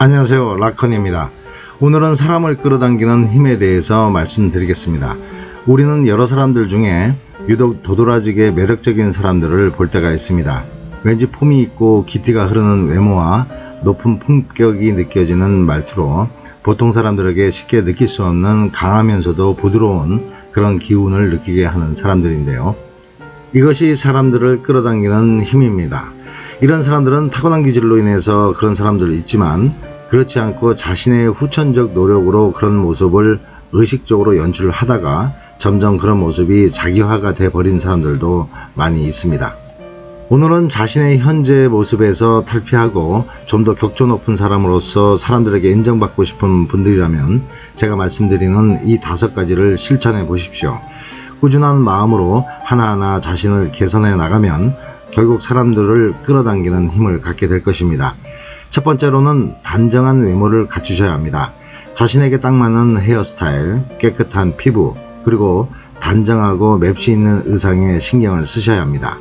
안녕하세요, 라컨입니다. 오늘은 사람을 끌어당기는 힘에 대해서 말씀드리겠습니다. 우리는 여러 사람들 중에 유독 도드라지게 매력적인 사람들을 볼 때가 있습니다. 왠지 폼이 있고 기티가 흐르는 외모와 높은 품격이 느껴지는 말투로 보통 사람들에게 쉽게 느낄 수 없는 강하면서도 부드러운 그런 기운을 느끼게 하는 사람들인데요. 이것이 사람들을 끌어당기는 힘입니다. 이런 사람들은 타고난 기질로 인해서 그런 사람들이 있지만 그렇지 않고 자신의 후천적 노력으로 그런 모습을 의식적으로 연출을 하다가 점점 그런 모습이 자기화가 돼 버린 사람들도 많이 있습니다. 오늘은 자신의 현재 모습에서 탈피하고 좀 더 격조 높은 사람으로서 사람들에게 인정받고 싶은 분들이라면 제가 말씀드리는 이 5가지를 실천해 보십시오. 꾸준한 마음으로 하나하나 자신을 개선해 나가면 결국 사람들을 끌어당기는 힘을 갖게 될 것입니다. 첫 번째로는 단정한 외모를 갖추셔야 합니다. 자신에게 딱 맞는 헤어스타일, 깨끗한 피부, 그리고 단정하고 맵시 있는 의상에 신경을 쓰셔야 합니다.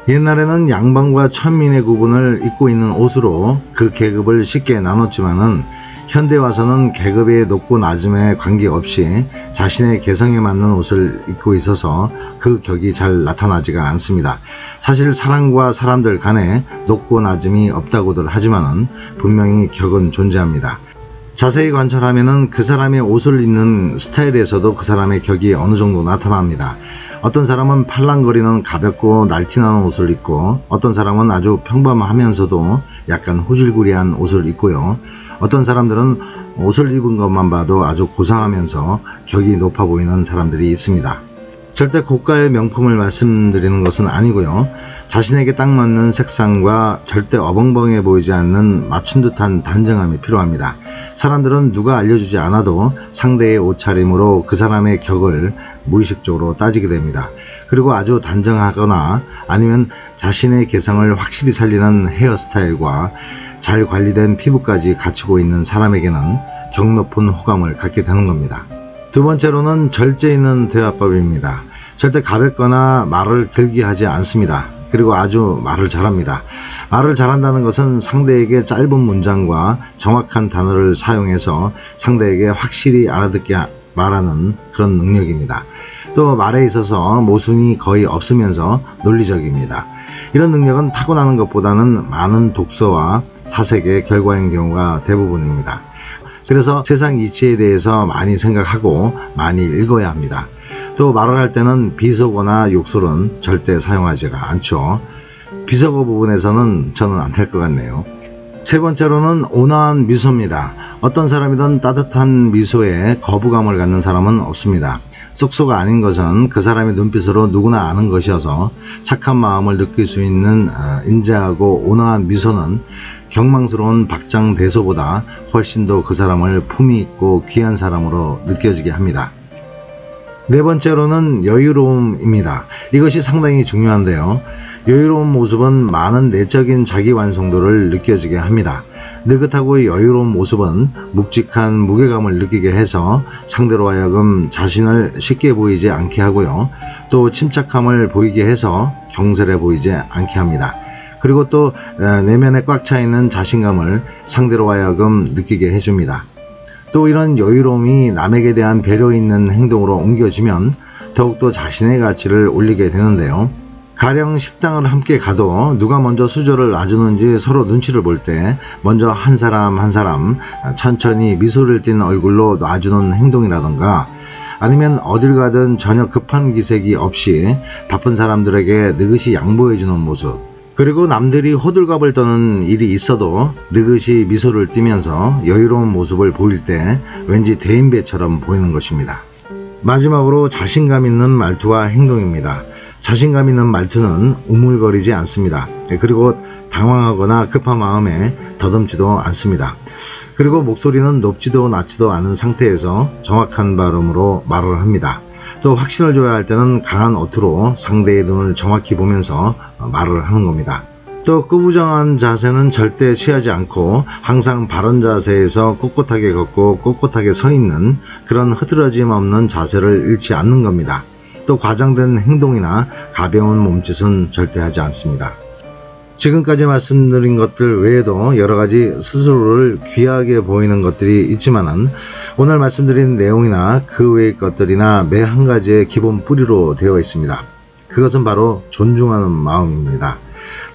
옛날에는 양반과 천민의 구분을 잇고 있는 옷으로 그 계급을 쉽게 나눴지만은 현대 와서는 계급의 높고 낮음에 관계없이 자신의 개성에 맞는 옷을 입고 있어서 그 격이 잘 나타나지가 않습니다. 사실 사람과 사람들 간에 높고 낮음이 없다고들 하지만은 분명히 격은 존재합니다. 자세히 관찰하면은 그 사람의 옷을 입는 스타일에서도 그 사람의 격이 어느 정도 나타납니다. 어떤 사람은 팔랑거리는 가볍고 날씬한 옷을 입고 어떤 사람은 아주 평범하면서도 약간 후질구리한 옷을 입고요. 어떤 사람들은 옷을 입은 것만 봐도 아주 고상하면서 격이 높아 보이는 사람들이 있습니다. 절대 고가의 명품을 말씀드리는 것은 아니고요. 자신에게 딱 맞는 색상과 절대 어벙벙해 보이지 않는 맞춘 듯한 단정함이 필요합니다. 사람들은 누가 알려주지 않아도 상대의 옷차림으로 그 사람의 격을 무의식적으로 따지게 됩니다. 그리고 아주 단정하거나 아니면 자신의 개성을 확실히 살리는 헤어스타일과 잘 관리된 피부까지 갖추고 있는 사람에게는 격 높은 호감을 갖게 되는 겁니다. 두 번째로는 절제 있는 대화법입니다. 절대 가볍거나 말을 길게 하지 않습니다. 그리고 아주 말을 잘합니다. 말을 잘한다는 것은 상대에게 짧은 문장과 정확한 단어를 사용해서 상대에게 확실히 알아듣게 말하는 그런 능력입니다. 또 말에 있어서 모순이 거의 없으면서 논리적입니다. 이런 능력은 타고나는 것보다는 많은 독서와 사색의 결과인 경우가 대부분입니다. 그래서 세상 이치에 대해서 많이 생각하고 많이 읽어야 합니다. 또 말을 할 때는 비속어나 욕설은 절대 사용하지가 않죠. 비속어 부분에서는 저는 안 될 것 같네요. 세 번째로는 온화한 미소입니다. 어떤 사람이든 따뜻한 미소에 거부감을 갖는 사람은 없습니다. 쏙쏙 아닌 것은 그 사람의 눈빛으로 누구나 아는 것이어서 착한 마음을 느낄 수 있는 인자하고 온화한 미소는 경망스러운 박장대소보다 훨씬 더 그 사람을 품위 있고 귀한 사람으로 느껴지게 합니다. 네 번째로는 여유로움입니다. 이것이 상당히 중요한데요. 여유로운 모습은 많은 내적인 자기 완성도를 느껴지게 합니다. 느긋하고 여유로운 모습은 묵직한 무게감을 느끼게 해서 상대로 하여금 자신을 쉽게 보이지 않게 하고요. 또 침착함을 보이게 해서 경솔해 보이지 않게 합니다. 그리고 또 내면에 꽉 차 있는 자신감을 상대로 하여금 느끼게 해줍니다. 또 이런 여유로움이 남에게 대한 배려 있는 행동으로 옮겨지면 더욱더 자신의 가치를 올리게 되는데요. 가령 식당을 함께 가도 누가 먼저 수저를 놔주는지 서로 눈치를 볼 때 먼저 한 사람 한 사람 천천히 미소를 띤 얼굴로 놔주는 행동이라던가 아니면 어딜 가든 전혀 급한 기색이 없이 바쁜 사람들에게 느긋이 양보해주는 모습, 그리고 남들이 호들갑을 떠는 일이 있어도 느긋이 미소를 띠면서 여유로운 모습을 보일 때 왠지 대인배처럼 보이는 것입니다. 마지막으로 자신감 있는 말투와 행동입니다. 자신감 있는 말투는 우물거리지 않습니다. 그리고 당황하거나 급한 마음에 더듬지도 않습니다. 그리고 목소리는 높지도 낮지도 않은 상태에서 정확한 발음으로 말을 합니다. 또 확신을 줘야 할 때는 강한 어투로 상대의 눈을 정확히 보면서 말을 하는 겁니다. 또 꾸부정한 자세는 절대 취하지 않고 항상 바른 자세에서 꼿꼿하게 걷고 꼿꼿하게 서 있는 그런 흐트러짐 없는 자세를 잃지 않는 겁니다. 또 과장된 행동이나 가벼운 몸짓은 절대 하지 않습니다. 지금까지 말씀드린 것들 외에도 여러가지 스스로를 귀하게 보이는 것들이 있지만은 오늘 말씀드린 내용이나 그 외의 것들이나 매 한 가지의 기본 뿌리로 되어 있습니다. 그것은 바로 존중하는 마음입니다.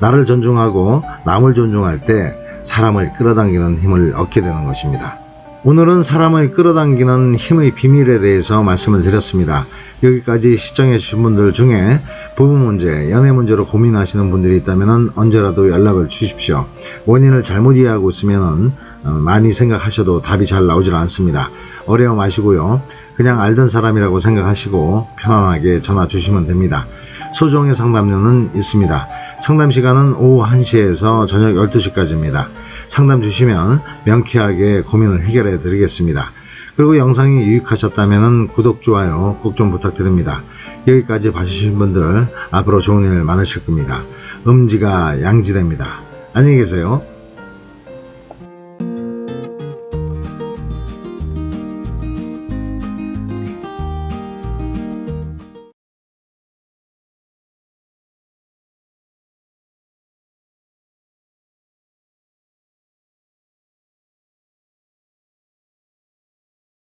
나를 존중하고 남을 존중할 때 사람을 끌어당기는 힘을 얻게 되는 것입니다. 오늘은 사람을 끌어당기는 힘의 비밀에 대해서 말씀을 드렸습니다. 여기까지 시청해 주신 분들 중에 부부 문제, 연애 문제로 고민하시는 분들이 있다면 언제라도 연락을 주십시오. 원인을 잘못 이해하고 있으면 많이 생각하셔도 답이 잘 나오질 않습니다. 어려워 마시고요. 그냥 알던 사람이라고 생각하시고 편안하게 전화 주시면 됩니다. 소정의 상담료는 있습니다. 상담 시간은 오후 1시에서 저녁 12시까지입니다. 상담 주시면 명쾌하게 고민을 해결해 드리겠습니다. 그리고 영상이 유익하셨다면 구독, 좋아요 꼭 좀 부탁드립니다. 여기까지 봐주신 분들 앞으로 좋은 일 많으실 겁니다. 음지가 양지됩니다. 안녕히 계세요.